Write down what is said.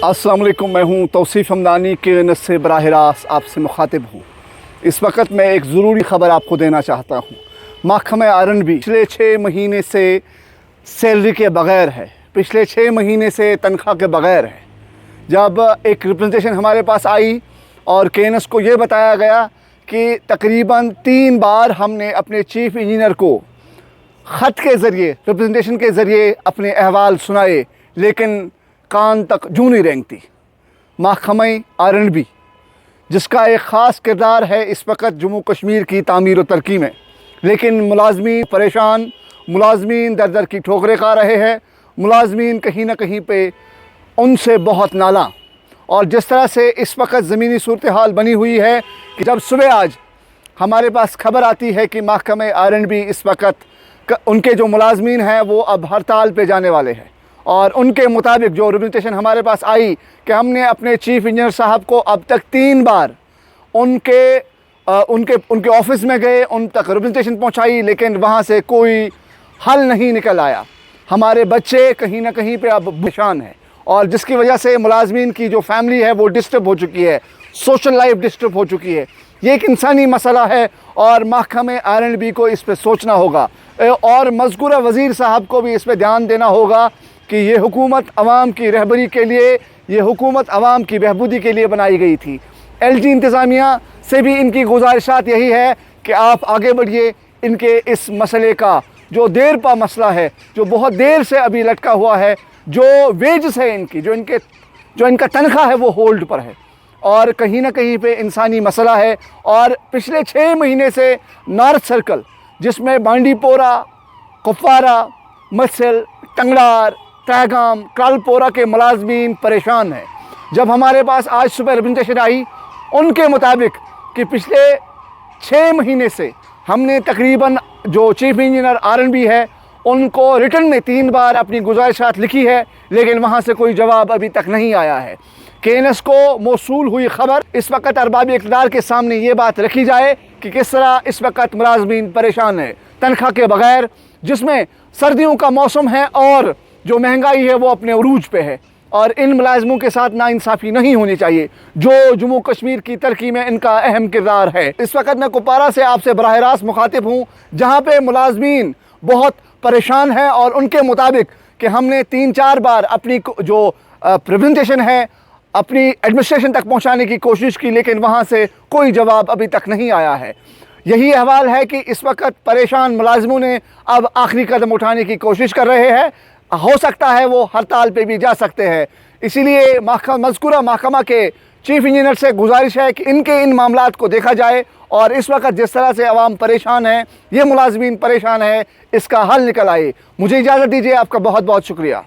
अस्सलाम वालेकुम, मैं हूँ तौसीफ़ हमदानी के नस से बराह रास्त आपसे मुखातिब हूँ। इस वक्त मैं एक ज़रूरी ख़बर आपको देना चाहता हूँ। महकमा आर&बी पिछले 6 महीने से सैलरी के बग़ैर है, पिछले 6 महीने से तनख्वाह के बग़ैर है। जब एक रिप्रेजेंटेशन हमारे पास आई और KNS को ये बताया गया कि तकरीबन 3 बार हमने अपने चीफ़ इंजीनियर को ख़त के ज़रिए, रिप्रेजेंटेशन के ज़रिए अपने अहवाल सुनाए, लेकिन कान तक जूं नहीं रेंगती। महकमा आर&बी जिसका एक ख़ास किरदार है इस वक्त जम्मू कश्मीर की तामीर व तरक्की में, लेकिन मुलाजमीन परेशान, मुलाजमीन दर दर की ठोकरें खा रहे हैं, मुलाजमीन कहीं ना कहीं पे उनसे बहुत नाला। और जिस तरह से इस वक्त ज़मीनी सूरत हाल बनी हुई है कि जब सुबह आज हमारे पास खबर आती है कि महकमा आर&बी इस वक्त उनके जो मुलाजमीन हैं वो अब हड़ताल पे जाने वाले हैं, और उनके मुताबिक जो रिप्रेजेंटेशन हमारे पास आई कि हमने अपने चीफ़ इंजीनियर साहब को अब तक 3 बार उनके ऑफिस में गए, उन तक रिप्रेजेंटेशन पहुंचाई, लेकिन वहां से कोई हल नहीं निकल आया। हमारे बच्चे कहीं ना कहीं पे अब परेशान हैं, और जिसकी वजह से मुलाजमीन की जो फैमिली है वो डिस्टर्ब हो चुकी है, सोशल लाइफ डिस्टर्ब हो चुकी है। ये एक इंसानी मसला है और महकमा आर&बी को इस पर सोचना होगा, और मज़कूरा वज़ीर साहब को भी इस पर ध्यान देना होगा कि ये हुकूमत अवाम की रहबरी के लिए, ये हुकूमत अवाम की बहबूदी के लिए बनाई गई थी। LG इंतज़ामिया से भी इनकी गुजारिशात यही है कि आप आगे बढ़िए। इनके इस मसले का जो देर पा मसला है, जो बहुत देर से अभी लटका हुआ है, जो वेजेस है इनकी, जो इनका तनख्वाह है वो होल्ड पर है, और कहीं ना कहीं पे इंसानी मसला है। और पिछले 6 महीने से नॉर्थ सर्कल, जिसमें बांडीपोरा, कुपवारा, मसल, टंगड़ार, तहगाम, कालपोरा के मुलाजमीन परेशान हैं। जब हमारे पास आज सुबह रिप्रेजेंटेशन आई, उनके मुताबिक कि पिछले 6 महीने से हमने तकरीबन जो चीफ़ इंजीनियर आर&बी है उनको रिटर्न में 3 बार अपनी गुजारिशात लिखी है, लेकिन वहाँ से कोई जवाब अभी तक नहीं आया है। KNS को मौसूल हुई ख़बर इस वक्त अरबाब इक़्तिदार के सामने ये बात रखी जाए कि किस तरह इस वक्त मुलाजमीन परेशान है तनख्वाह के बग़ैर, जिसमें सर्दियों का मौसम है और जो महंगाई है वो अपने उरूज पे है, और इन मुलाजमों के साथ नाइंसाफ़ी नहीं होनी चाहिए जो जम्मू कश्मीर की तरक्की में इनका अहम किरदार है। इस वक्त मैं कुपवारा से आपसे बराह रास्त मुखातिब हूँ, जहाँ पे मुलाजमीन बहुत परेशान है, और उनके मुताबिक कि हमने 3-4 बार अपनी जो प्रेजेंटेशन है अपनी एडमिनिस्ट्रेशन तक पहुँचाने की कोशिश की, लेकिन वहाँ से कोई जवाब अभी तक नहीं आया है। यही अहवाल है कि इस वक्त परेशान मुलाजमों ने अब आखिरी कदम उठाने की कोशिश कर रहे हैं। हो सकता है वो हड़ताल पे भी जा सकते हैं। इसीलिए मज़कूरा महकमा के चीफ़ इंजीनियर से गुजारिश है कि इनके इन मामलात को देखा जाए, और इस वक्त जिस तरह से अवाम परेशान है, ये मुलाजमीन परेशान है, इसका हल निकल आए। मुझे इजाज़त दीजिए। आपका बहुत बहुत शुक्रिया।